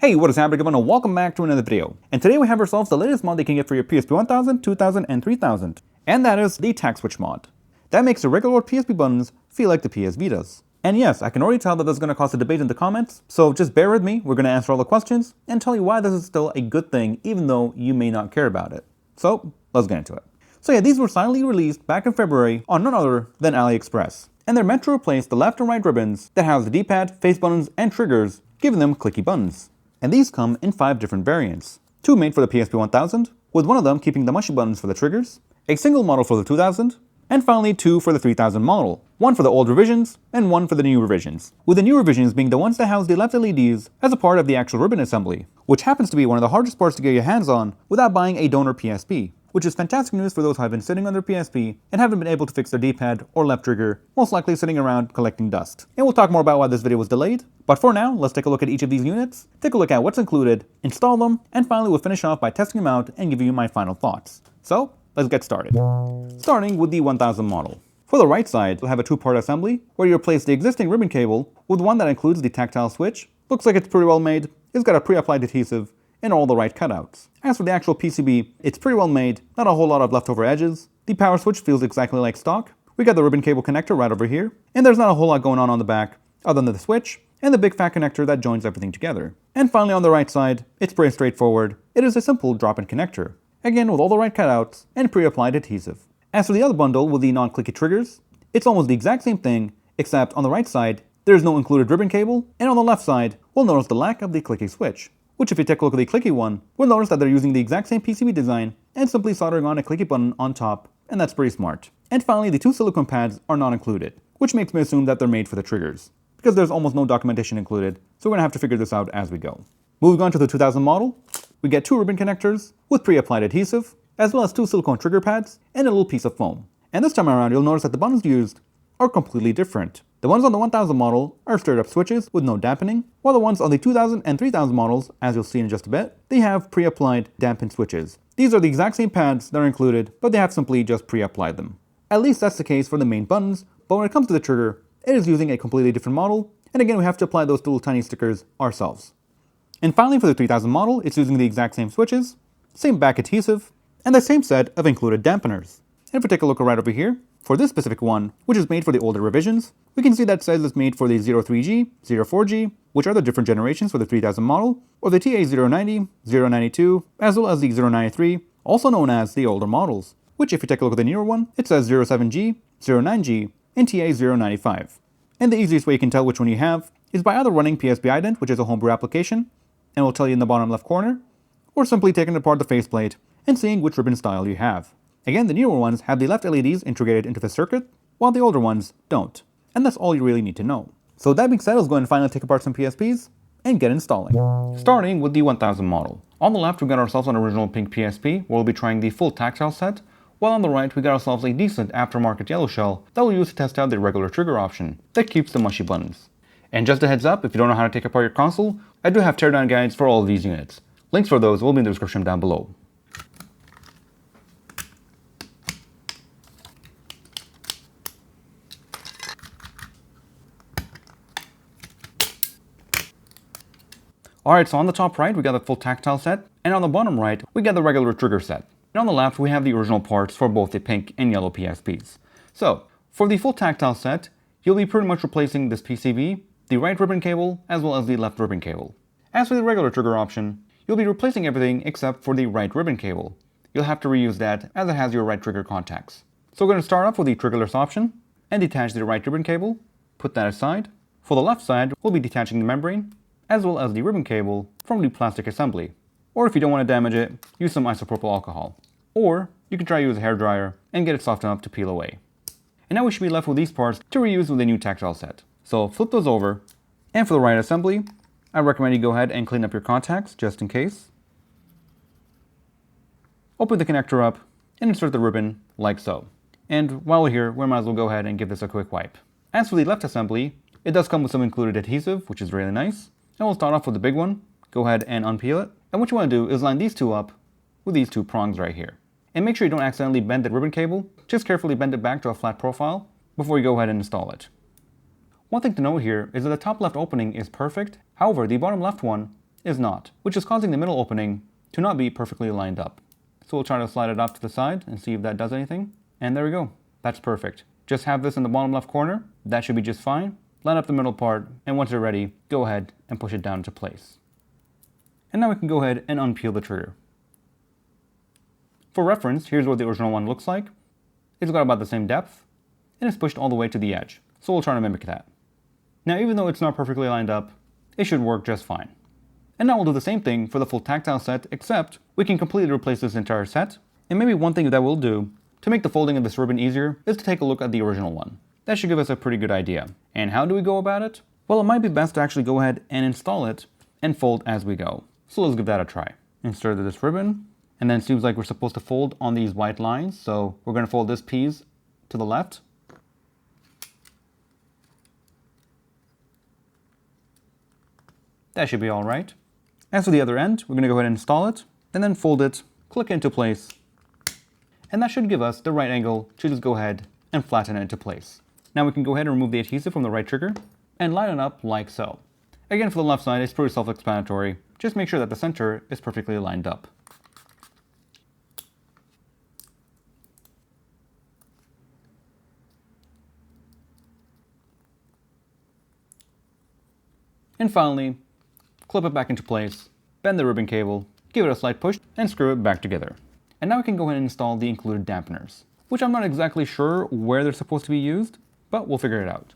Hey, what is happening everyone, and welcome back to another video. And today we have ourselves the latest mod that you can get for your PSP 1000, 2000, and 3000. And that is the Tact Switch Mod. That makes the regular PSP buttons feel like the PS Vitas. And yes, I can already tell that this is going to cause a debate in the comments, so just bear with me, we're going to answer all the questions, and tell you why this is still a good thing even though you may not care about it. So, let's get into it. So yeah, these were silently released back in February on none other than AliExpress. And they're meant to replace the left and right ribbons that house the D-pad, face buttons, and triggers, giving them clicky buttons. And these come in 5 different variants. 2 made for the PSP 1000, with one of them keeping the mushy buttons for the triggers, a single model for the 2000, and finally 2 for the 3000 model, 1 for the old revisions, and 1 for the new revisions, with the new revisions being the ones that house the left LEDs as a part of the actual ribbon assembly, which happens to be one of the hardest parts to get your hands on without buying a donor PSP, which is fantastic news for those who have been sitting on their PSP and haven't been able to fix their D-pad or left trigger, most likely sitting around collecting dust. And we'll talk more about why this video was delayed, but for now, let's take a look at each of these units, take a look at what's included, install them, and finally we'll finish off by testing them out and giving you my final thoughts. So, let's get started. Starting with the 1000 model. For the right side, you'll have a 2-part assembly, where you replace the existing ribbon cable with one that includes the tactile switch. Looks like it's pretty well made, it's got a pre-applied adhesive, and all the right cutouts. As for the actual PCB, it's pretty well made, not a whole lot of leftover edges. The power switch feels exactly like stock. We got the ribbon cable connector right over here, and there's not a whole lot going on the back, other than the switch, and the big fat connector that joins everything together. And finally on the right side, it's pretty straightforward. It is a simple drop-in connector, again with all the right cutouts and pre-applied adhesive. As for the other bundle with the non-clicky triggers, it's almost the exact same thing, except on the right side, there's no included ribbon cable, and on the left side, we'll notice the lack of the clicky switch. Which if you take a look at the clicky one, we'll notice that they're using the exact same PCB design and simply soldering on a clicky button on top, and that's pretty smart. And finally, the 2 silicone pads are not included, which makes me assume that they're made for the triggers, because there's almost no documentation included, so we're gonna have to figure this out as we go. Moving on to the 2000 model, we get 2 ribbon connectors with pre-applied adhesive, as well as 2 silicone trigger pads and a little piece of foam. And this time around, you'll notice that the buttons used are completely different. The ones on the 1000 model are straight up switches with no dampening, while the ones on the 2000 and 3000 models, as you'll see in just a bit, they have pre-applied dampened switches. These are the exact same pads that are included, but they have simply just pre-applied them. At least that's the case for the main buttons, but when it comes to the trigger, it is using a completely different model, and again we have to apply those little tiny stickers ourselves. And finally for the 3000 model, it's using the exact same switches, same back adhesive, and the same set of included dampeners. And if we take a look right over here, for this specific one, which is made for the older revisions, we can see that it says it's made for the 03G, 04G, which are the different generations for the 3000 model, or the TA090, 092, as well as the 093, also known as the older models, which if you take a look at the newer one, it says 07G, 09G, and TA095. And the easiest way you can tell which one you have is by either running PSP Ident, which is a homebrew application, and will tell you in the bottom left corner, or simply taking apart the faceplate and seeing which ribbon style you have. Again, the newer ones have the left LEDs integrated into the circuit, while the older ones don't. And that's all you really need to know. So that being said, let's go ahead and finally take apart some PSPs and get installing. Starting with the 1000 model. On the left, we got ourselves an original pink PSP, where we'll be trying the full tactile set, while on the right, we got ourselves a decent aftermarket yellow shell that we'll use to test out the regular trigger option that keeps the mushy buttons. And just a heads up, if you don't know how to take apart your console, I do have teardown guides for all of these units. Links for those will be in the description down below. Alright, so on the top right, we got the full tactile set, and on the bottom right, we got the regular trigger set. And on the left, we have the original parts for both the pink and yellow PSPs. So, for the full tactile set, you'll be pretty much replacing this PCB, the right ribbon cable, as well as the left ribbon cable. As for the regular trigger option, you'll be replacing everything except for the right ribbon cable. You'll have to reuse that as it has your right trigger contacts. So we're going to start off with the triggerless option, and detach the right ribbon cable, put that aside. For the left side, we'll be detaching the membrane, as well as the ribbon cable from the plastic assembly. Or if you don't want to damage it, use some isopropyl alcohol. Or you can try to use a hairdryer and get it soft enough to peel away. And now we should be left with these parts to reuse with the new tactile set. So flip those over, and for the right assembly, I recommend you go ahead and clean up your contacts just in case. Open the connector up and insert the ribbon like so. And while we're here, we might as well go ahead and give this a quick wipe. As for the left assembly, it does come with some included adhesive, which is really nice. And we'll start off with the big one. Go ahead and unpeel it. And what you want to do is line these two up with these 2 prongs right here. And make sure you don't accidentally bend the ribbon cable. Just carefully bend it back to a flat profile before you go ahead and install it. One thing to note here is that the top left opening is perfect. However, the bottom left one is not, which is causing the middle opening to not be perfectly lined up. So we'll try to slide it off to the side and see if that does anything. And there we go. That's perfect. Just have this in the bottom left corner. That should be just fine. Line up the middle part, and once you're ready, go ahead and push it down into place. And now we can go ahead and unpeel the trigger. For reference, here's what the original one looks like. It's got about the same depth, and it's pushed all the way to the edge. So we'll try to mimic that. Now, even though it's not perfectly lined up, it should work just fine. And now we'll do the same thing for the full Tactile set, except we can completely replace this entire set. And maybe one thing that we'll do to make the folding of this ribbon easier is to take a look at the original one. That should give us a pretty good idea. And how do we go about it? Well, it might be best to actually go ahead and install it and fold as we go. So let's give that a try. Insert this ribbon, and then it seems like we're supposed to fold on these white lines. So we're going to fold this piece to the left. That should be all right. As for the other end, we're going to go ahead and install it, and then fold it, click into place, and that should give us the right angle to just go ahead and flatten it into place. Now we can go ahead and remove the adhesive from the right trigger and line it up like so. Again, for the left side, it's pretty self-explanatory. Just make sure that the center is perfectly lined up. And finally, clip it back into place, bend the ribbon cable, give it a slight push, and screw it back together. And now we can go ahead and install the included dampeners, which I'm not exactly sure where they're supposed to be used, but we'll figure it out.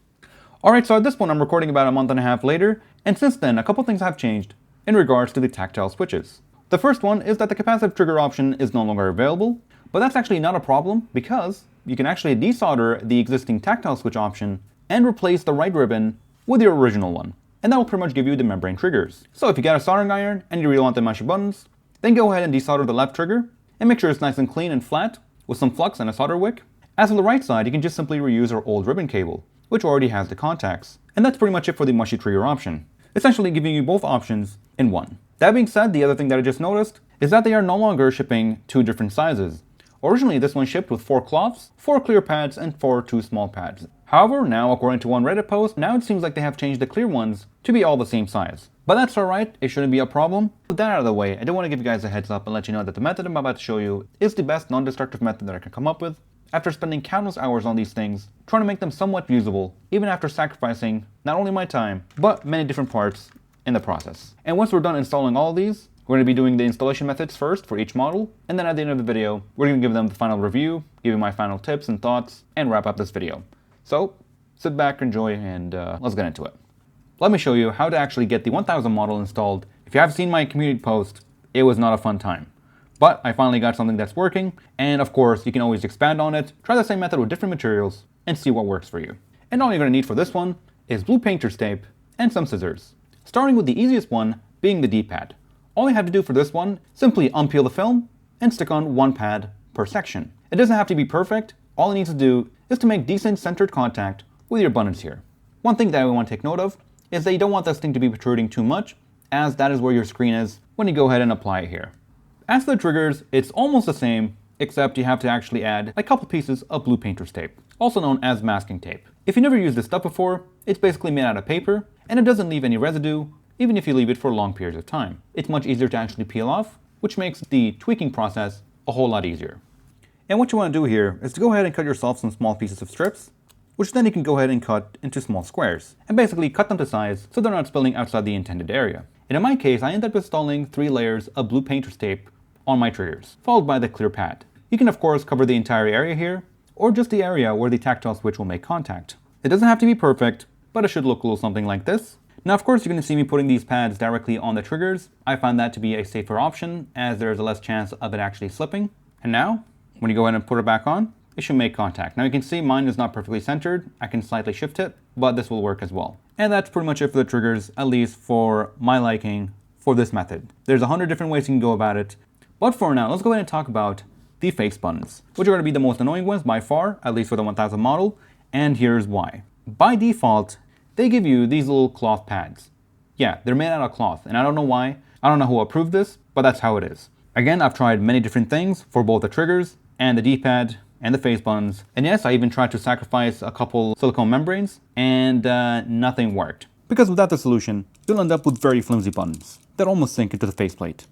Alright, so at this point I'm recording about a month and a half later, and since then a couple things have changed in regards to the tactile switches. The first one is that the capacitive trigger option is no longer available, but that's actually not a problem because you can actually desolder the existing tactile switch option and replace the right ribbon with your original one. And that will pretty much give you the membrane triggers. So if you got a soldering iron and you really want the meshy buttons, then go ahead and desolder the left trigger and make sure it's nice and clean and flat with some flux and a solder wick. As for the right side, you can just simply reuse our old ribbon cable, which already has the contacts. And that's pretty much it for the mushy trigger option, essentially giving you both options in one. That being said, the other thing that I just noticed is that they are no longer shipping two different sizes. Originally, this one shipped with 4 cloths, 4 clear pads, and 4 too small pads. However, now, according to one Reddit post, now it seems like they have changed the clear ones to be all the same size. But that's alright, it shouldn't be a problem. With that out of the way, I do want to give you guys a heads up and let you know that the method I'm about to show you is the best non-destructive method that I can come up with after spending countless hours on these things, trying to make them somewhat usable, even after sacrificing not only my time, but many different parts in the process. And once we're done installing all of these, we're going to be doing the installation methods first for each model, and then at the end of the video, we're going to give them the final review, give you my final tips and thoughts, and wrap up this video. So, sit back, enjoy, and let's get into it. Let me show you how to actually get the 1000 model installed. If you have seen my community post, it was not a fun time. But I finally got something that's working, and of course, you can always expand on it, try the same method with different materials, and see what works for you. And all you're going to need for this one is blue painter's tape and some scissors. Starting with the easiest one being the D-pad. All you have to do for this one, simply unpeel the film and stick on one pad per section. It doesn't have to be perfect, all it needs to do is to make decent centered contact with your buttons here. One thing that I want to take note of is that you don't want this thing to be protruding too much, as that is where your screen is when you go ahead and apply it here. As for the triggers, it's almost the same, except you have to actually add a couple pieces of blue painter's tape, also known as masking tape. If you never used this stuff before, it's basically made out of paper, and it doesn't leave any residue, even if you leave it for long periods of time. It's much easier to actually peel off, which makes the tweaking process a whole lot easier. And what you want to do here is to go ahead and cut yourself some small pieces of strips, which then you can go ahead and cut into small squares, and basically cut them to size so they're not spilling outside the intended area. And in my case, I ended up installing 3 layers of blue painter's tape on my triggers, followed by the clear pad. You can of course cover the entire area here, or just the area where the tactile switch will make contact. It doesn't have to be perfect, but it should look a little something like this. Now of course you're going to see me putting these pads directly on the triggers. I find that to be a safer option, as there is a less chance of it actually slipping. And now, when you go ahead and put it back on, it should make contact. Now you can see mine is not perfectly centered. I can slightly shift it, but this will work as well. And that's pretty much it for the triggers, at least for my liking for this method. There's 100 different ways you can go about it, but for now, let's go ahead and talk about the face buttons, which are going to be the most annoying ones by far, at least for the 1000 model, and here's why. By default, they give you these little cloth pads. Yeah, they're made out of cloth, and I don't know why. I don't know who approved this, but that's how it is. Again, I've tried many different things for both the triggers and the D-pad and the face buttons. And yes, I even tried to sacrifice a couple silicone membranes, and nothing worked. Because without the solution, you'll end up with very flimsy buttons. that almost sink into the faceplate.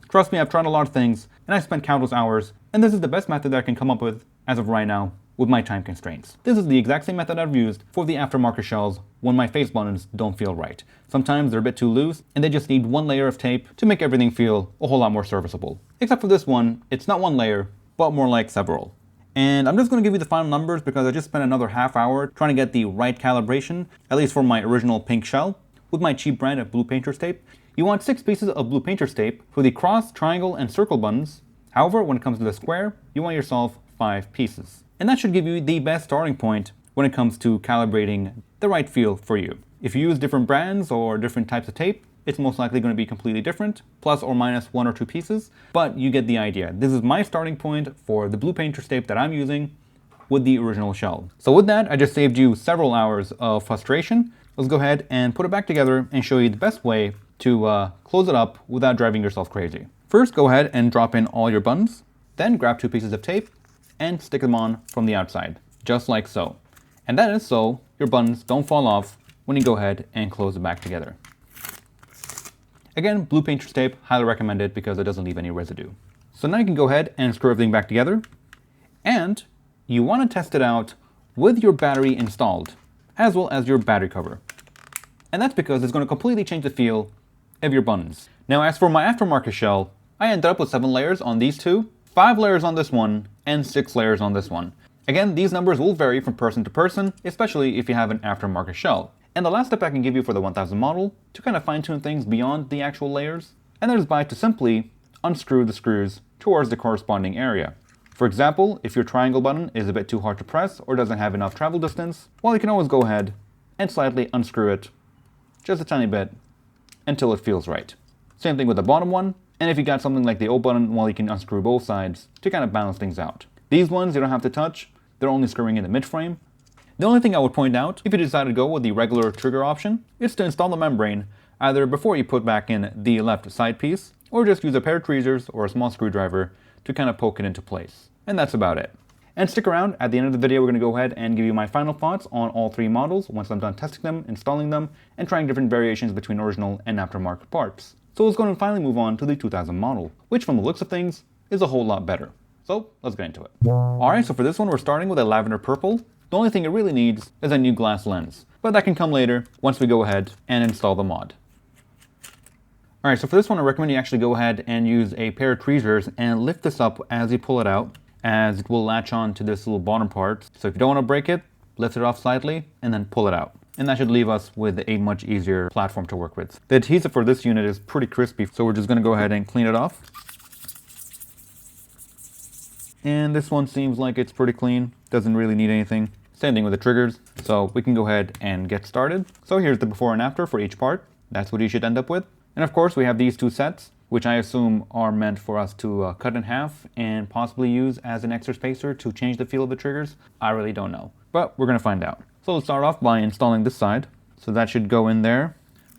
Trust me, I've tried a lot of things, and I've spent countless hours, and this is the best method that I can come up with as of right now with my time constraints. This is the exact same method I've used for the aftermarket shells when my face buttons don't feel right. Sometimes they're a bit too loose, and they just need one layer of tape to make everything feel a whole lot more serviceable. Except for this one, it's not one layer, but more like several. And I'm just going to give you the final numbers because I just spent another half hour trying to get the right calibration, at least for my original pink shell, with my cheap brand of blue painter's tape. You want 6 pieces of blue painter's tape for the cross, triangle, and circle buttons. However, when it comes to the square, you want yourself 5 pieces. And that should give you the best starting point when it comes to calibrating the right feel for you. If you use different brands or different types of tape, it's most likely going to be completely different, plus or minus 1 or 2 pieces, but you get the idea. This is my starting point for the blue painter's tape that I'm using with the original shell. So with that, I just saved you several hours of frustration. Let's go ahead and put it back together and show you the best way to close it up without driving yourself crazy. First, go ahead and drop in all your buttons, then grab 2 pieces of tape and stick them on from the outside, just like so. And that is so your buttons don't fall off when you go ahead and close it back together. Again, blue painter's tape, highly recommended because it doesn't leave any residue. So now you can go ahead and screw everything back together, and you want to test it out with your battery installed, as well as your battery cover. And that's because it's going to completely change the feel of your buttons. Now, as for my aftermarket shell, I ended up with 7 layers on these two, 5 layers on this one, and 6 layers on this one. Again, these numbers will vary from person to person, especially if you have an aftermarket shell. And the last step I can give you for the 1000 model, to kind of fine-tune things beyond the actual layers, and that is by to simply unscrew the screws towards the corresponding area. For example, if your triangle button is a bit too hard to press or doesn't have enough travel distance, well, you can always go ahead and slightly unscrew it just a tiny bit until it feels right. Same thing with the bottom one, and if you got something like the O button, well, you can unscrew both sides to kind of balance things out. These ones you don't have to touch, they're only screwing in the mid-frame. The only thing I would point out, if you decide to go with the regular trigger option, is to install the membrane either before you put back in the left side piece, or just use a pair of tweezers or a small screwdriver to kind of poke it into place. And that's about it. And stick around, at the end of the video we're going to go ahead and give you my final thoughts on all 3 models once I'm done testing them, installing them, and trying different variations between original and aftermarket parts. So let's go and finally move on to the 2000 model, which from the looks of things is a whole lot better. So let's get into it. Alright, so for this one we're starting with a lavender purple. The only thing it really needs is a new glass lens, but that can come later once we go ahead and install the mod. Alright, so for this one I recommend you actually go ahead and use a pair of tweezers and lift this up as you pull it out, as it will latch on to this little bottom part. So if you don't want to break it, lift it off slightly and then pull it out. And that should leave us with a much easier platform to work with. The adhesive for this unit is pretty crispy, so we're just going to go ahead and clean it off. And this one seems like it's pretty clean, doesn't really need anything. Same thing with the triggers, so we can go ahead and get started. So here's the before and after for each part. That's what you should end up with. And of course we have these 2 sets, which I assume are meant for us to cut in half and possibly use as an extra spacer to change the feel of the triggers. I really don't know, but we're gonna find out. So let's start off by installing this side. So that should go in there.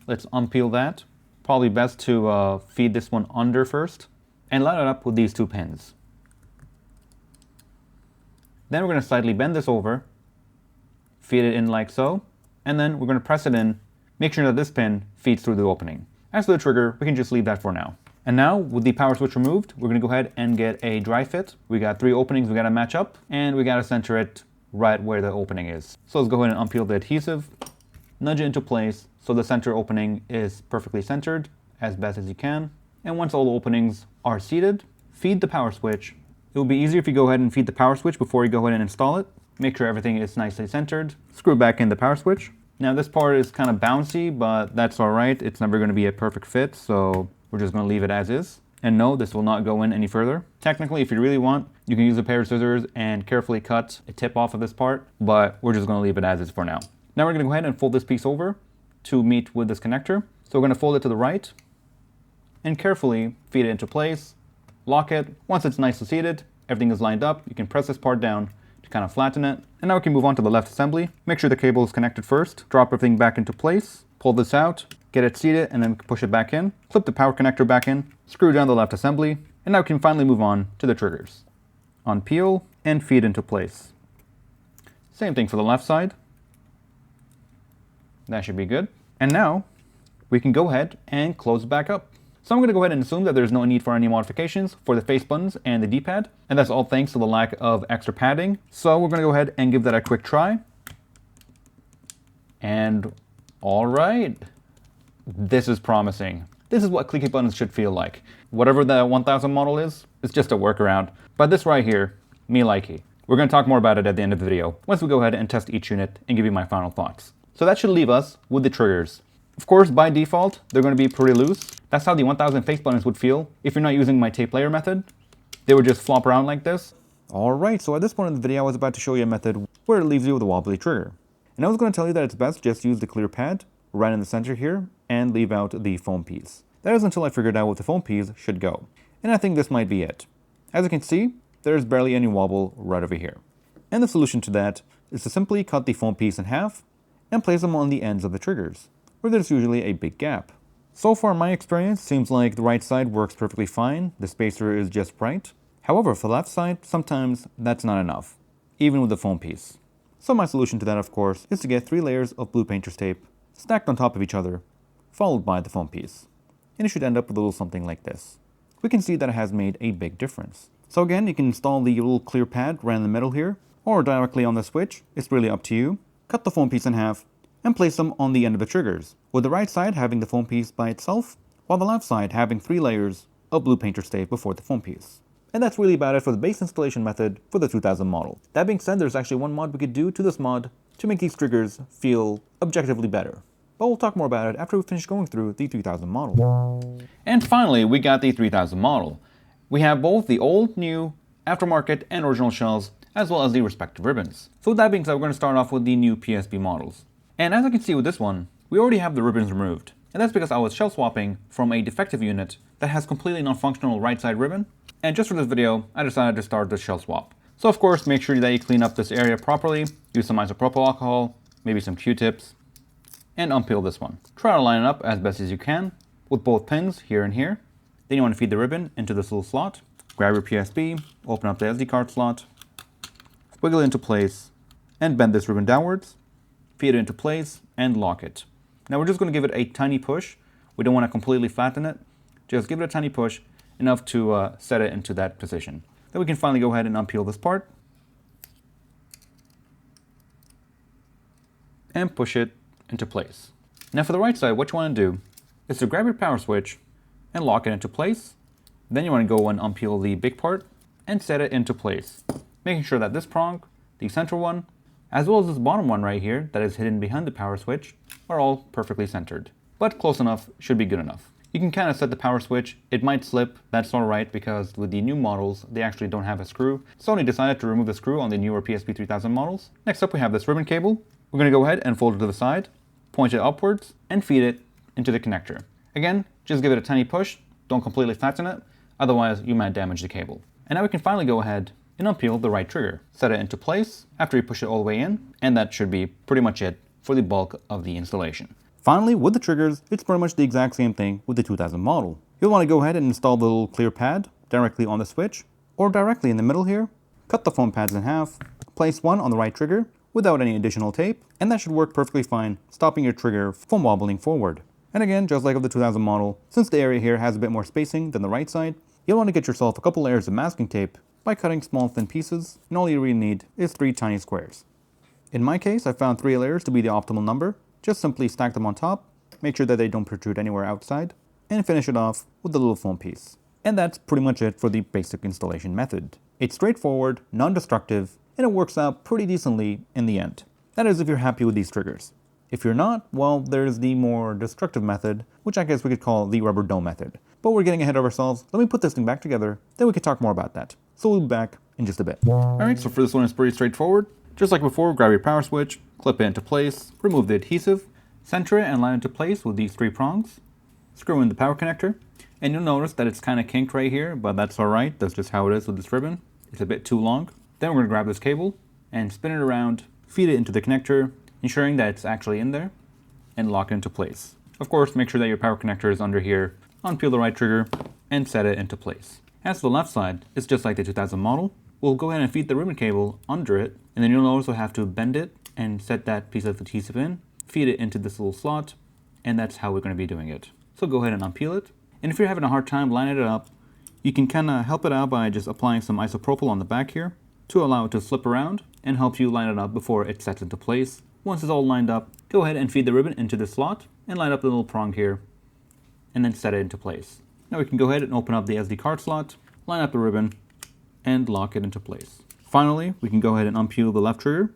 Let's unpeel that. Probably best to feed this one under first and line it up with these 2 pins. Then we're gonna slightly bend this over, feed it in like so, and then we're going to press it in, make sure that this pin feeds through the opening. As for the trigger, we can just leave that for now. And now, with the power switch removed, we're going to go ahead and get a dry fit. We got 3 openings we got to match up, and we got to center it right where the opening is. So let's go ahead and unpeel the adhesive, nudge it into place so the center opening is perfectly centered, as best as you can. And once all the openings are seated, feed the power switch. It will be easier if you go ahead and feed the power switch before you go ahead and install it. Make sure everything is nicely centered. Screw back in the power switch. Now this part is kind of bouncy, but that's alright. It's never going to be a perfect fit, so we're just going to leave it as is. And no, this will not go in any further. Technically, if you really want, you can use a pair of scissors and carefully cut a tip off of this part, but we're just going to leave it as is for now. Now we're going to go ahead and fold this piece over to meet with this connector. So we're going to fold it to the right and carefully feed it into place, lock it. Once it's nicely seated, everything is lined up, you can press this part down to kind of flatten it. And now we can move on to the left assembly. Make sure the cable is connected first, drop everything back into place, pull this out, get it seated, and then push it back in. Clip the power connector back in, screw down the left assembly, and now we can finally move on to the triggers. Unpeel and feed into place. Same thing for the left side. That should be good. And now we can go ahead and close it back up. So I'm going to go ahead and assume that there's no need for any modifications for the face buttons and the D-pad, and that's all thanks to the lack of extra padding. So we're going to go ahead and give that a quick try. And all right, this is promising. This is what clicky buttons should feel like. Whatever the 1000 model is, it's just a workaround. But this right here, me likey. We're going to talk more about it at the end of the video, once we go ahead and test each unit and give you my final thoughts. So that should leave us with the triggers. Of course, by default, they're going to be pretty loose. That's how the 1000 face buttons would feel if you're not using my tape layer method. They would just flop around like this. Alright, so at this point in the video, I was about to show you a method where it leaves you with a wobbly trigger. And I was going to tell you that it's best just use the clear pad right in the center here and leave out the foam piece. That is until I figured out what the foam piece should go. And I think this might be it. As you can see, there's barely any wobble right over here. And the solution to that is to simply cut the foam piece in half and place them on the ends of the triggers, where there's usually a big gap. So far my experience seems like the right side works perfectly fine, the spacer is just right. However, for the left side, sometimes that's not enough, even with the foam piece. So my solution to that, of course, is to get 3 layers of blue painter's tape stacked on top of each other, followed by the foam piece. And it should end up with a little something like this. We can see that it has made a big difference. So again, you can install the little clear pad right in the middle here, or directly on the switch. It's really up to you. Cut the foam piece in half and place them on the end of the triggers, with the right side having the foam piece by itself, while the left side having 3 layers of blue painter's tape before the foam piece. And that's really about it for the base installation method for the 2000 model. That being said, there's actually one mod we could do to this mod to make these triggers feel objectively better. But we'll talk more about it after we finish going through the 3000 model. And finally, we got the 3000 model. We have both the old, new, aftermarket, and original shells, as well as the respective ribbons. So with that being said, we're going to start off with the new PSP models. And as I can see with this one, we already have the ribbons removed. And that's because I was shell swapping from a defective unit that has completely non-functional right side ribbon. And just for this video, I decided to start the shell swap. So of course, make sure that you clean up this area properly, use some isopropyl alcohol, maybe some Q-tips, and unpeel this one. Try to line it up as best as you can with both pins here and here. Then you want to feed the ribbon into this little slot. Grab your PSP, open up the SD card slot, wiggle it into place, and bend this ribbon downwards, feed it into place, and lock it. Now we're just going to give it a tiny push. We don't want to completely flatten it. Just give it a tiny push, enough to set it into that position. Then we can finally go ahead and unpeel this part and push it into place. Now for the right side, what you want to do is to grab your power switch and lock it into place. Then you want to go and unpeel the big part and set it into place, making sure that this prong, the central one, as well as this bottom one right here that is hidden behind the power switch, are all perfectly centered. But close enough should be good enough. You can kind of set the power switch. It might slip, that's alright, because with the new models, they actually don't have a screw. Sony decided to remove the screw on the newer PSP 3000 models. Next up we have this ribbon cable. We're going to go ahead and fold it to the side, point it upwards, and feed it into the connector. Again, just give it a tiny push, don't completely flatten it, otherwise you might damage the cable. And now we can finally go ahead and unpeel the right trigger. Set it into place after you push it all the way in, and that should be pretty much it for the bulk of the installation. Finally, with the triggers, it's pretty much the exact same thing with the 2000 model. You'll want to go ahead and install the little clear pad directly on the switch, or directly in the middle here. Cut the foam pads in half, place one on the right trigger without any additional tape, and that should work perfectly fine, stopping your trigger from wobbling forward. And again, just like with the 2000 model, since the area here has a bit more spacing than the right side, you'll want to get yourself a couple layers of masking tape by cutting small thin pieces, and all you really need is 3 tiny squares. In my case, I found 3 layers to be the optimal number. Just simply stack them on top, make sure that they don't protrude anywhere outside, and finish it off with the little foam piece. And that's pretty much it for the basic installation method. It's straightforward, non-destructive, and it works out pretty decently in the end. That is if you're happy with these triggers. If you're not, well, there's the more destructive method, which I guess we could call the rubber dome method. But we're getting ahead of ourselves. Let me put this thing back together, then we can talk more about that. So we'll be back in just a bit. Alright, so for this one it's pretty straightforward. Just like before, grab your power switch, clip it into place, remove the adhesive, center it and line it into place with these 3 prongs, screw in the power connector, and you'll notice that it's kind of kinked right here, but that's alright, that's just how it is with this ribbon. It's a bit too long. Then we're going to grab this cable and spin it around, feed it into the connector, ensuring that it's actually in there, and lock it into place. Of course, make sure that your power connector is under here, unpeel the right trigger, and set it into place. As for the left side, it's just like the 2000 model. We'll go ahead and feed the ribbon cable under it, and then you'll notice we'll have to bend it and set that piece of adhesive in, feed it into this little slot, and that's how we're going to be doing it. So go ahead and unpeel it. And if you're having a hard time lining it up, you can kind of help it out by just applying some isopropyl on the back here to allow it to slip around and help you line it up before it sets into place. Once it's all lined up, go ahead and feed the ribbon into the slot and line up the little prong here and then set it into place. Now we can go ahead and open up the SD card slot, line up the ribbon, and lock it into place. Finally, we can go ahead and unpeel the left trigger,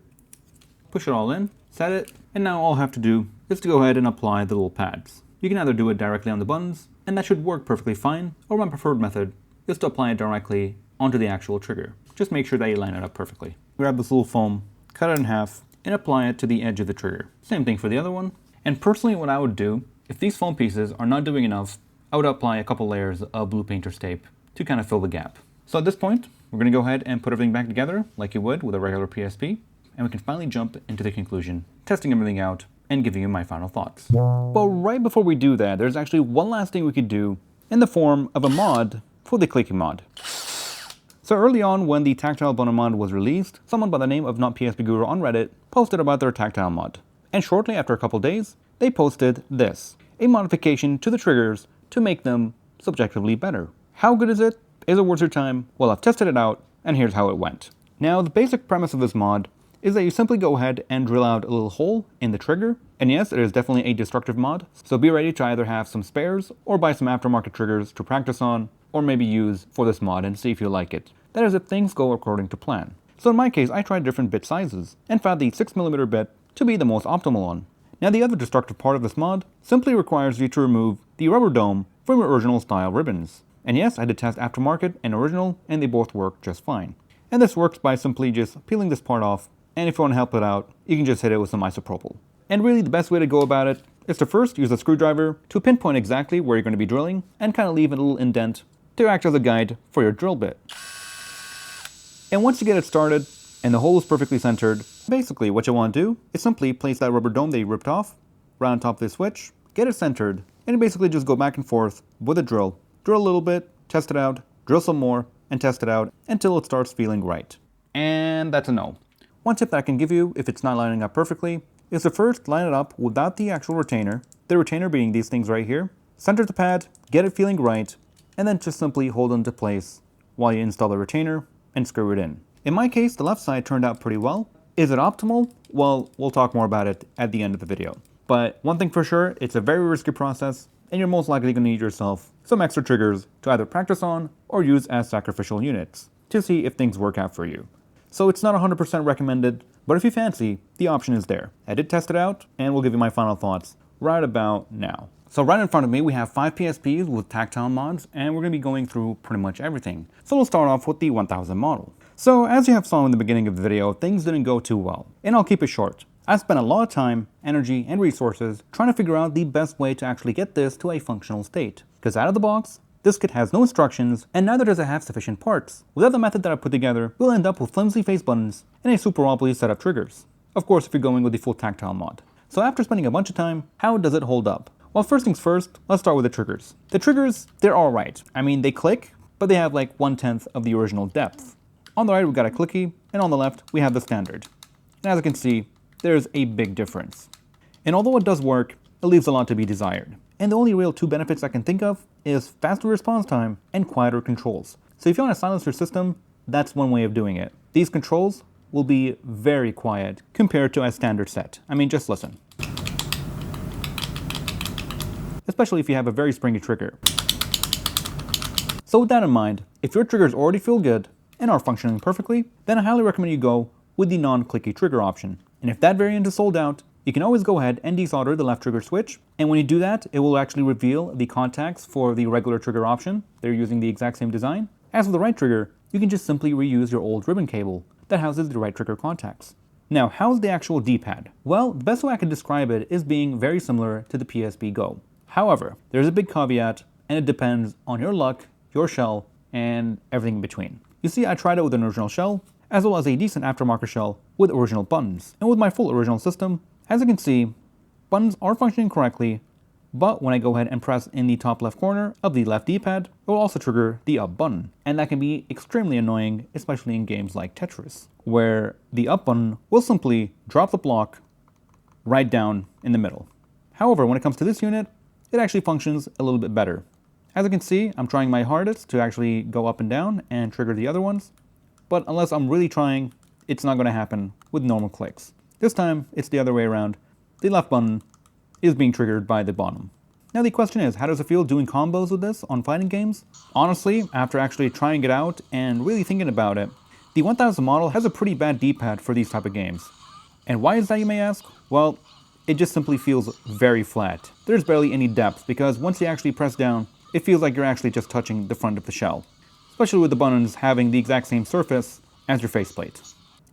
push it all in, set it, and now all I have to do is to go ahead and apply the little pads. You can either do it directly on the buttons, and that should work perfectly fine, or my preferred method is to apply it directly onto the actual trigger. Just make sure that you line it up perfectly. Grab this little foam, cut it in half, and apply it to the edge of the trigger. Same thing for the other one. And personally, what I would do, if these foam pieces are not doing enough, I would apply a couple layers of blue painter's tape to kind of fill the gap. So at this point, we're going to go ahead and put everything back together like you would with a regular PSP, and we can finally jump into the conclusion, testing everything out, and giving you my final thoughts. But right before we do that, there's actually one last thing we could do in the form of a mod for the Clicky mod. So early on, when the Tactile bundle mod was released, someone by the name of NotPSPGuru on Reddit posted about their Tactile mod. And shortly after a couple days, they posted this, a modification to the triggers to make them subjectively better. How good is it? Is it worth your time? Well, I've tested it out, and here's how it went. Now, the basic premise of this mod is that you simply go ahead and drill out a little hole in the trigger. And yes, it is definitely a destructive mod, so be ready to either have some spares or buy some aftermarket triggers to practice on, or maybe use for this mod and see if you like it. That is if things go according to plan. So in my case, I tried different bit sizes and found the 6mm bit to be the most optimal one. Now the other destructive part of this mod simply requires you to remove the rubber dome from your original style ribbons. And yes, I did test aftermarket and original, and they both work just fine. And this works by simply just peeling this part off, and if you want to help it out, you can just hit it with some isopropyl. And really the best way to go about it is to first use a screwdriver to pinpoint exactly where you're going to be drilling and kind of leave a little indent to act as a guide for your drill bit. And once you get it started and the hole is perfectly centered, basically what you want to do is simply place that rubber dome that you ripped off right on top of the switch, get it centered, and basically just go back and forth with a drill. Drill a little bit, test it out, drill some more, and test it out until it starts feeling right. And that's a no. One tip that I can give you if it's not lining up perfectly is to first line it up without the actual retainer, the retainer being these things right here, center the pad, get it feeling right, and then just simply hold it into place while you install the retainer and screw it in. In my case, the left side turned out pretty well. Is it optimal? Well, we'll talk more about it at the end of the video. But one thing for sure, it's a very risky process, and you're most likely going to need yourself some extra triggers to either practice on or use as sacrificial units to see if things work out for you. So it's not 100% recommended, but if you fancy, the option is there. I did test it out, and we'll give you my final thoughts right about now. So right in front of me, we have 5 PSPs with Tactile mods, and we're going to be going through pretty much everything. So we'll start off with the 1000 model. So as you have saw in the beginning of the video, things didn't go too well, and I'll keep it short. I spent a lot of time, energy, and resources trying to figure out the best way to actually get this to a functional state. Because out of the box, this kit has no instructions, and neither does it have sufficient parts. Without the method that I put together, we'll end up with flimsy face buttons and a super wobbly set of triggers. Of course, if you're going with the full Tactile mod. So after spending a bunch of time, how does it hold up? Well, first things first, let's start with the triggers. The triggers, they're alright. I mean, they click, but they have like 1/10 of the original depth. On the right, we've got a Clicky, and on the left, we have the standard. And as you can see, there's a big difference. And although it does work, it leaves a lot to be desired. And the only real 2 benefits I can think of is faster response time and quieter controls. So if you want to silence your system, that's one way of doing it. These controls will be very quiet compared to a standard set. I mean, just listen. Especially if you have a very springy trigger. So with that in mind, if your triggers already feel good and are functioning perfectly, then I highly recommend you go with the non-clicky trigger option. And if that variant is sold out, you can always go ahead and desolder the left trigger switch, and when you do that, it will actually reveal the contacts for the regular trigger option. They're using the exact same design. As with the right trigger, you can just simply reuse your old ribbon cable that houses the right trigger contacts. Now, how's the actual D-pad? Well, the best way I could describe it is being very similar to the PSP Go. However, there's a big caveat, and it depends on your luck, your shell, and everything in between. You see, I tried it with an original shell, as well as a decent aftermarket shell with original buttons. And with my full original system, as you can see, buttons are functioning correctly, but when I go ahead and press in the top left corner of the left D-pad, it will also trigger the up button. And that can be extremely annoying, especially in games like Tetris, where the up button will simply drop the block right down in the middle. However, when it comes to this unit, it actually functions a little bit better. As you can see, I'm trying my hardest to actually go up and down and trigger the other ones, but unless I'm really trying, it's not going to happen with normal clicks. This time, it's the other way around. The left button is being triggered by the bottom. Now the question is, how does it feel doing combos with this on fighting games? Honestly, after actually trying it out and really thinking about it, the 1000 model has a pretty bad D-pad for these type of games. And why is that, you may ask? Well, it just simply feels very flat. There's barely any depth because once you actually press down, it feels like you're actually just touching the front of the shell, especially with the buttons having the exact same surface as your faceplate.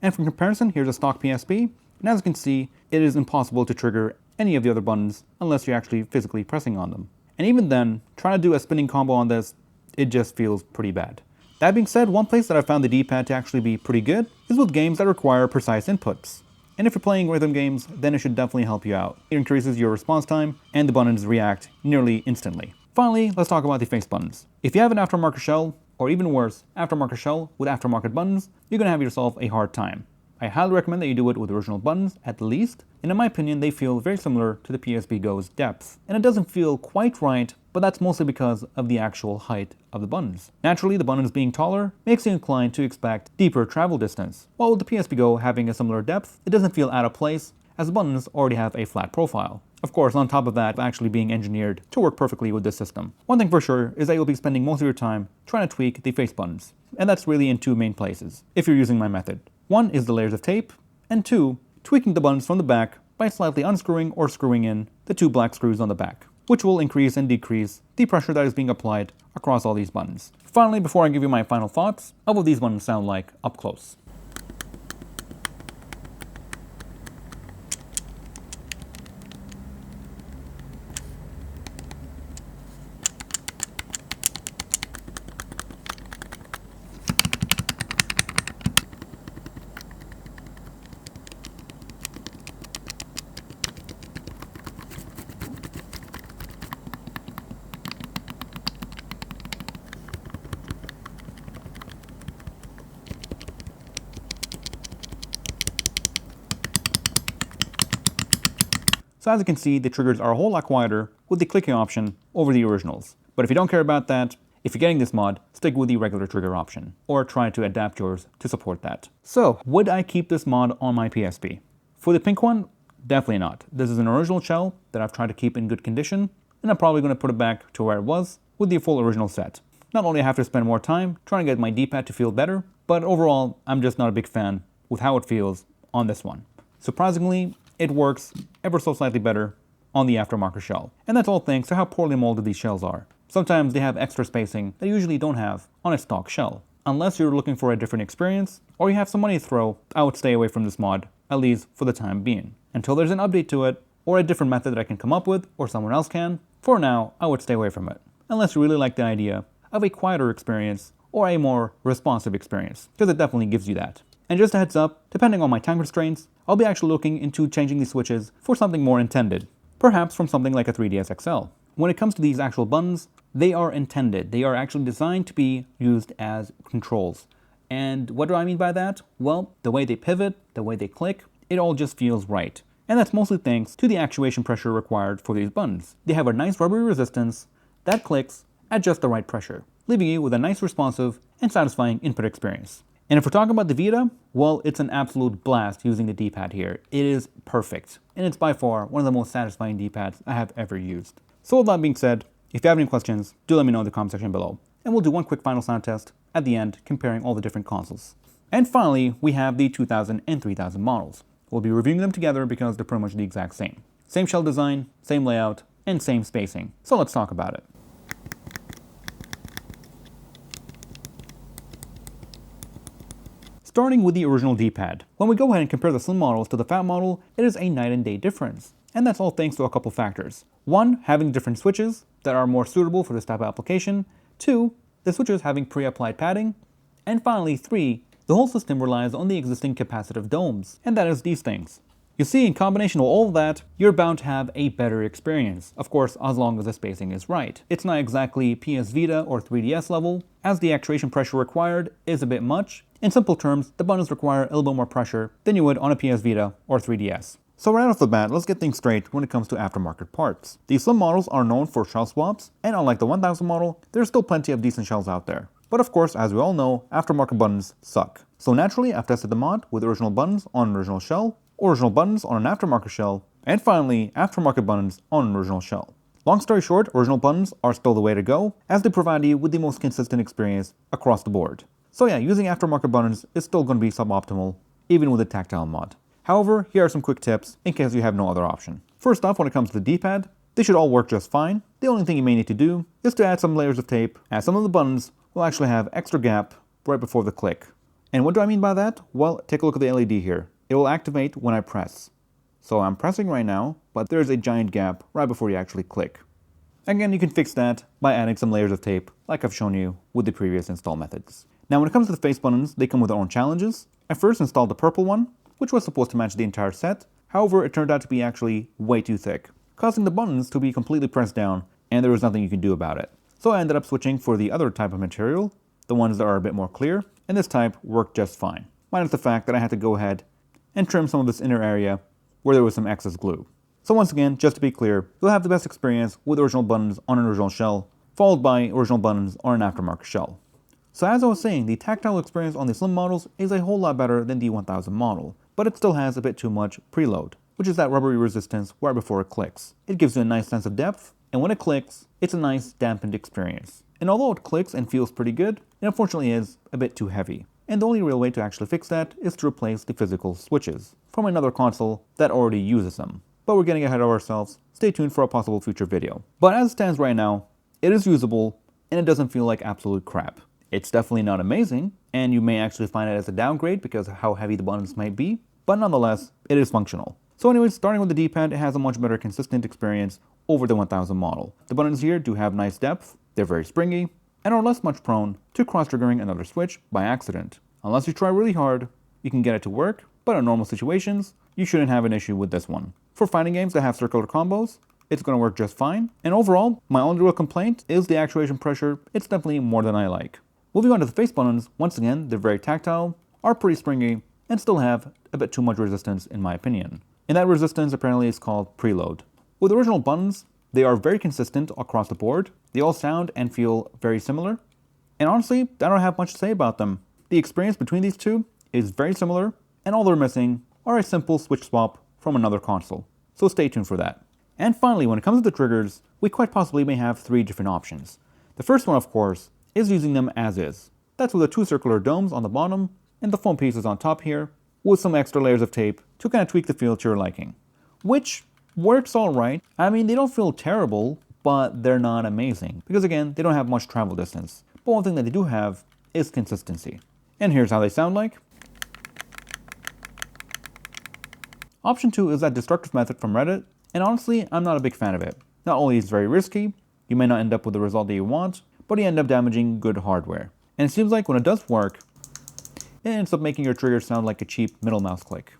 And for comparison, here's a stock PSP, and as you can see, it is impossible to trigger any of the other buttons unless you're actually physically pressing on them. And even then, trying to do a spinning combo on this, it just feels pretty bad. That being said, one place that I found the D-pad to actually be pretty good is with games that require precise inputs. And if you're playing rhythm games, then it should definitely help you out. It increases your response time, and the buttons react nearly instantly. Finally, let's talk about the face buttons. If you have an aftermarket shell, or even worse, aftermarket shell with aftermarket buttons, you're going to have yourself a hard time. I highly recommend that you do it with original buttons, at least, and in my opinion, they feel very similar to the PSP Go's depth. And it doesn't feel quite right, but that's mostly because of the actual height of the buttons. Naturally, the buttons being taller makes you inclined to expect deeper travel distance, while with the PSP Go having a similar depth, it doesn't feel out of place, as the buttons already have a flat profile. Of course, on top of that, actually being engineered to work perfectly with this system. One thing for sure is that you'll be spending most of your time trying to tweak the face buttons, and that's really in two main places, if you're using my method. One is the layers of tape, and two, tweaking the buttons from the back by slightly unscrewing or screwing in the two black screws on the back, which will increase and decrease the pressure that is being applied across all these buttons. Finally, before I give you my final thoughts of what these buttons sound like up close. So as you can see, the triggers are a whole lot quieter with the clicking option over the originals. But if you don't care about that, if you're getting this mod, stick with the regular trigger option, or try to adapt yours to support that. So, would I keep this mod on my PSP? For the pink one, definitely not. This is an original shell that I've tried to keep in good condition, and I'm probably going to put it back to where it was with the full original set. Not only do I have to spend more time trying to get my D-pad to feel better, but overall, I'm just not a big fan with how it feels on this one. Surprisingly, it works ever so slightly better on the aftermarket shell. And that's all thanks to how poorly molded these shells are. Sometimes they have extra spacing that you usually don't have on a stock shell. Unless you're looking for a different experience, or you have some money to throw, I would stay away from this mod, at least for the time being. Until there's an update to it, or a different method that I can come up with, or someone else can, for now, I would stay away from it. Unless you really like the idea of a quieter experience, or a more responsive experience, because it definitely gives you that. And just a heads up, depending on my time constraints, I'll be actually looking into changing the switches for something more intended, perhaps from something like a 3DS XL. When it comes to these actual buttons, they are intended. They are actually designed to be used as controls. And what do I mean by that? Well, the way they pivot, the way they click, it all just feels right. And that's mostly thanks to the actuation pressure required for these buttons. They have a nice rubbery resistance that clicks at just the right pressure, leaving you with a nice responsive and satisfying input experience. And if we're talking about the Vita, well, it's an absolute blast using the D-pad here. It is perfect, and it's by far one of the most satisfying D-pads I have ever used. So with that being said, if you have any questions, do let me know in the comment section below. And we'll do one quick final sound test at the end, comparing all the different consoles. And finally, we have the 2000 and 3000 models. We'll be reviewing them together because they're pretty much the exact same. Same shell design, same layout, and same spacing. So let's talk about it. Starting with the original D-pad. When we go ahead and compare the slim models to the fat model, it is a night and day difference. And that's all thanks to a couple factors. One, having different switches that are more suitable for this type of application. Two, the switches having pre-applied padding. And finally, three, the whole system relies on the existing capacitive domes. And that is these things. You see, in combination with all of that, you're bound to have a better experience. Of course, as long as the spacing is right. It's not exactly PS Vita or 3DS level, as the actuation pressure required is a bit much. In simple terms, the buttons require a little bit more pressure than you would on a PS Vita or 3DS. So right off the bat, let's get things straight when it comes to aftermarket parts. These slim models are known for shell swaps, and unlike the 1000 model, there's still plenty of decent shells out there. But of course, as we all know, aftermarket buttons suck. So naturally, I've tested the mod with original buttons on an original shell, original buttons on an aftermarket shell, and finally, aftermarket buttons on an original shell. Long story short, original buttons are still the way to go, as they provide you with the most consistent experience across the board. So yeah, using aftermarket buttons is still going to be suboptimal, even with the Tactile mod. However, here are some quick tips in case you have no other option. First off, when it comes to the D-pad, they should all work just fine. The only thing you may need to do is to add some layers of tape, as some of the buttons will actually have extra gap right before the click. And what do I mean by that? Well, take a look at the LED here. It will activate when I press. So I'm pressing right now, but there's a giant gap right before you actually click. Again, you can fix that by adding some layers of tape, like I've shown you with the previous install methods. Now when it comes to the face buttons, they come with their own challenges. I first installed the purple one, which was supposed to match the entire set. However, it turned out to be actually way too thick, causing the buttons to be completely pressed down, and there was nothing you could do about it. So I ended up switching for the other type of material, the ones that are a bit more clear, and this type worked just fine. Minus the fact that I had to go ahead and trim some of this inner area where there was some excess glue. So once again, just to be clear, you'll have the best experience with original buttons on an original shell, followed by original buttons on an aftermarket shell. So as I was saying, the tactile experience on the slim models is a whole lot better than the 1000 model, but it still has a bit too much preload, which is that rubbery resistance right before it clicks. It gives you a nice sense of depth, and when it clicks, it's a nice dampened experience. And although it clicks and feels pretty good, it unfortunately is a bit too heavy. And the only real way to actually fix that is to replace the physical switches from another console that already uses them. But we're getting ahead of ourselves. Stay tuned for a possible future video. But as it stands right now, it is usable and it doesn't feel like absolute crap. It's definitely not amazing, and you may actually find it as a downgrade because of how heavy the buttons might be, but nonetheless, it is functional. So anyways, starting with the D-pad, it has a much better consistent experience over the 1000 model. The buttons here do have nice depth, they're very springy, and are less much prone to cross-triggering another switch by accident. Unless you try really hard, you can get it to work, but in normal situations, you shouldn't have an issue with this one. For fighting games that have circular combos, it's going to work just fine, and overall, my only real complaint is the actuation pressure. It's definitely more than I like. Moving on to the face buttons, once again, they're very tactile, are pretty springy, and still have a bit too much resistance in my opinion. And that resistance apparently is called preload. With original buttons, they are very consistent across the board. They all sound and feel very similar. And honestly, I don't have much to say about them. The experience between these two is very similar, and all they're missing are a simple switch swap from another console. So stay tuned for that. And finally, when it comes to the triggers, we quite possibly may have 3 different options. The first one, of course, is using them as is. That's with the 2 circular domes on the bottom and the foam pieces on top here, with some extra layers of tape to kind of tweak the feel to your liking. Which works alright. I mean, they don't feel terrible, but they're not amazing. Because again, they don't have much travel distance. But one thing that they do have is consistency. And here's how they sound like. Option 2 is that destructive method from Reddit, and honestly, I'm not a big fan of it. Not only is it very risky, you may not end up with the result that you want, but you end up damaging good hardware. And it seems like when it does work, it ends up making your trigger sound like a cheap middle mouse click.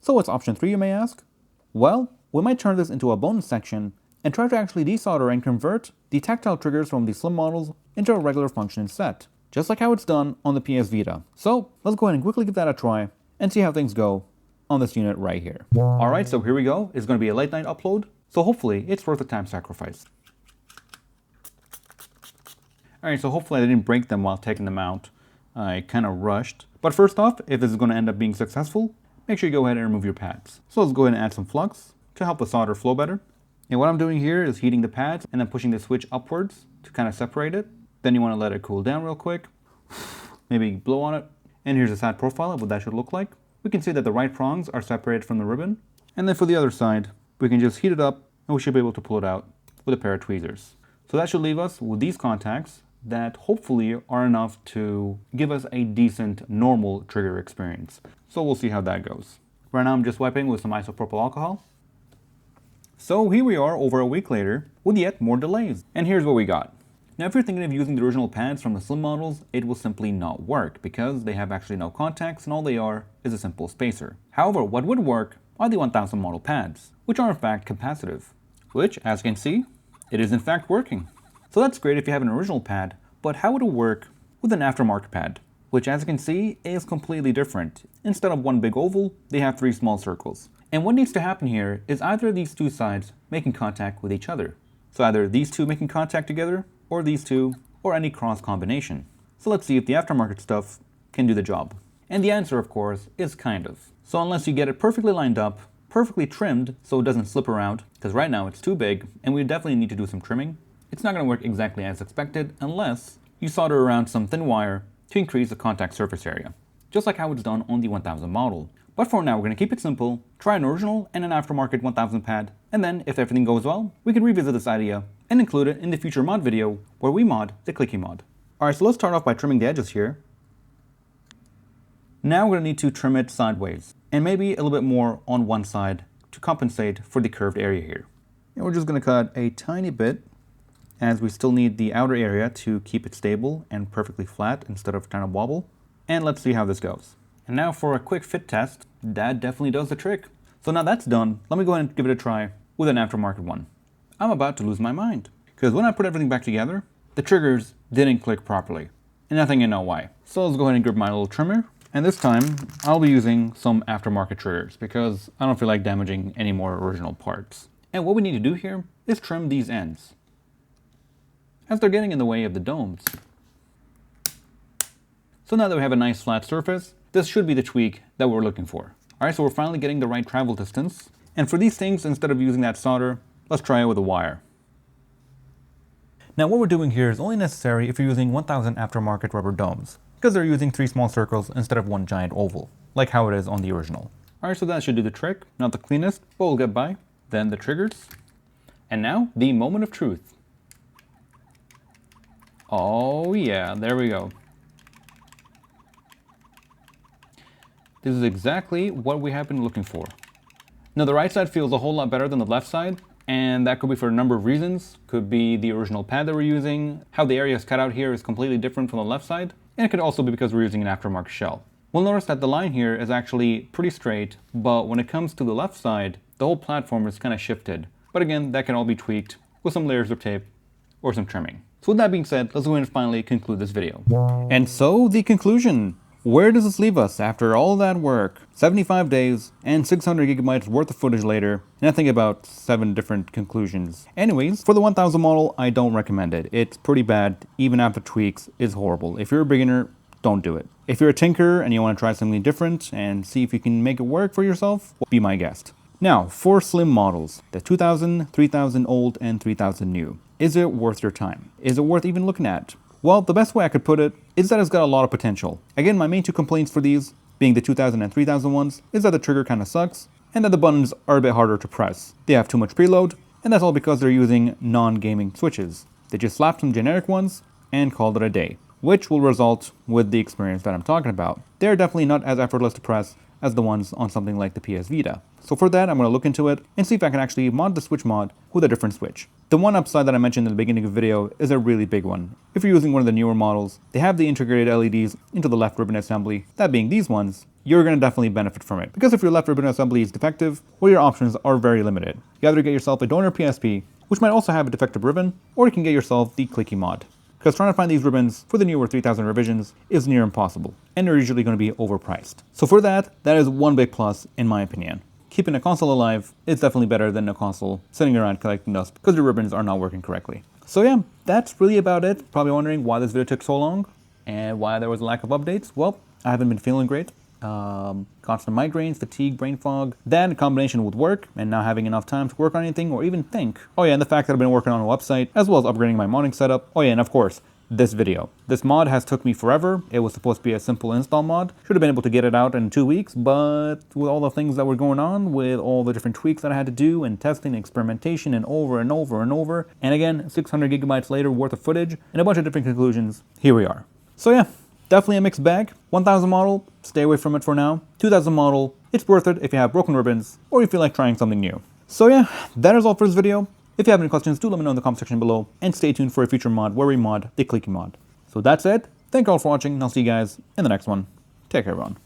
So what's option 3, you may ask? Well, we might turn this into a bonus section and try to actually desolder and convert the tactile triggers from the slim models into a regular function set, just like how it's done on the PS Vita. So let's go ahead and quickly give that a try and see how things go on this unit right here. Alright, so here we go. It's going to be a late night upload, so hopefully it's worth the time sacrifice. Alright, so hopefully I didn't break them while taking them out. I kind of rushed. But first off, if this is going to end up being successful, make sure you go ahead and remove your pads. So let's go ahead and add some flux to help the solder flow better. And what I'm doing here is heating the pads and then pushing the switch upwards to kind of separate it. Then you want to let it cool down real quick. Maybe blow on it. And here's a side profile of what that should look like. We can see that the right prongs are separated from the ribbon. And then for the other side, we can just heat it up and we should be able to pull it out with a pair of tweezers. So that should leave us with these contacts that hopefully are enough to give us a decent normal trigger experience. So we'll see how that goes. Right now I'm just wiping with some isopropyl alcohol. So here we are over a week later with yet more delays. And here's what we got. Now if you're thinking of using the original pads from the slim models, it will simply not work because they have actually no contacts and all they are is a simple spacer. However, what would work are the 1000 model pads, which are in fact capacitive, which as you can see, it is in fact working. So that's great if you have an original pad, But how would it work with an aftermarket pad, which as you can see is completely different. Instead of one big oval, they have 3 small circles. And what needs to happen here is either these 2 sides making contact with each other. So either these 2 making contact together, or these 2, or any cross combination. So let's see if the aftermarket stuff can do the job. And the answer, of course, is kind of. So unless you get it perfectly lined up, perfectly trimmed so it doesn't slip around, because right now it's too big and we definitely need to do some trimming, it's not going to work exactly as expected unless you solder around some thin wire to increase the contact surface area, just like how it's done on the 1000 model. But for now, we're going to keep it simple, try an original and an aftermarket 1000 pad, and then if everything goes well, we can revisit this idea and include it in the future mod video where we mod the Clicky mod. Alright, so let's start off by trimming the edges here. Now we're going to need to trim it sideways, and maybe a little bit more on one side to compensate for the curved area here. And we're just going to cut a tiny bit, as we still need the outer area to keep it stable and perfectly flat instead of trying to wobble. And let's see how this goes. And now for a quick fit test, that definitely does the trick. So now that's done, let me go ahead and give it a try with an aftermarket one. I'm about to lose my mind, because when I put everything back together, the triggers didn't click properly. And I think I know why. So let's go ahead and grab my little trimmer. And this time, I'll be using some aftermarket triggers because I don't feel like damaging any more original parts. And what we need to do here is trim these ends, as they're getting in the way of the domes. So now that we have a nice flat surface, this should be the tweak that we're looking for. Alright, so we're finally getting the right travel distance. And for these things, instead of using that solder, let's try it with a wire. Now what we're doing here is only necessary if you're using 1000 aftermarket rubber domes, because they're using 3 small circles instead of 1 giant oval, like how it is on the original. Alright, so that should do the trick. Not the cleanest, but we'll get by. Then the triggers. And now, the moment of truth. Oh yeah, there we go. This is exactly what we have been looking for. Now the right side feels a whole lot better than the left side, and that could be for a number of reasons. Could be the original pad that we're using, how the area is cut out here is completely different from the left side, and it could also be because we're using an aftermarket shell. We'll notice that the line here is actually pretty straight, but when it comes to the left side, the whole platform is kind of shifted. But again, that can all be tweaked with some layers of tape or some trimming. So with that being said, let's go ahead and finally conclude this video. And so, the conclusion. Where does this leave us after all that work? 75 days and 600 gigabytes worth of footage later, and I think about 7 different conclusions. Anyways, for the 1000 model, I don't recommend it. It's pretty bad, even after tweaks, it's horrible. If you're a beginner, don't do it. If you're a tinker and you want to try something different and see if you can make it work for yourself, be my guest. Now, for slim models, the 2000, 3000 old, and 3000 new. Is it worth your time? Is it worth even looking at? Well, the best way I could put it is that it's got a lot of potential. Again, my main 2 complaints for these, being the 2000 and 3000 ones, is that the trigger kind of sucks, and that the buttons are a bit harder to press. They have too much preload, and that's all because they're using non-gaming switches. They just slapped some generic ones and called it a day, which will result with the experience that I'm talking about. They're definitely not as effortless to press as the ones on something like the PS Vita. So for that, I'm going to look into it and see if I can actually mod the switch mod with a different switch. The one upside that I mentioned in the beginning of the video is a really big one. If you're using one of the newer models, they have the integrated LEDs into the left ribbon assembly, that being these ones, you're going to definitely benefit from it. Because if your left ribbon assembly is defective, well, your options are very limited. You either get yourself a donor PSP, which might also have a defective ribbon, or you can get yourself the Clicky mod. Because trying to find these ribbons for the newer 3000 revisions is near impossible, and they're usually going to be overpriced. So for that is one big plus in my opinion. Keeping a console alive is definitely better than a console sitting around collecting dust because your ribbons are not working correctly. So yeah, that's really about it. Probably wondering why this video took so long and why there was a lack of updates. Well, I haven't been feeling great. Constant migraines, fatigue, brain fog. That in combination with work and not having enough time to work on anything or even think. Oh yeah, and the fact that I've been working on a website as well as upgrading my modding setup. Oh yeah, and of course, this video. This mod has took me forever. It was supposed to be a simple install mod. Should have been able to get it out in 2 weeks, but with all the things that were going on, with all the different tweaks that I had to do and testing, experimentation, and over and over and over, and again, 600 gigabytes later worth of footage and a bunch of different conclusions, here we are. So yeah, definitely a mixed bag. 1000 model, stay away from it for now. 2000 model, it's worth it if you have broken ribbons or you feel like trying something new. So yeah, that is all for this video. If you have any questions, do let me know in the comment section below, and stay tuned for a future mod where we mod the Clicky mod. So that's it. Thank you all for watching, and I'll see you guys in the next one. Take care, everyone.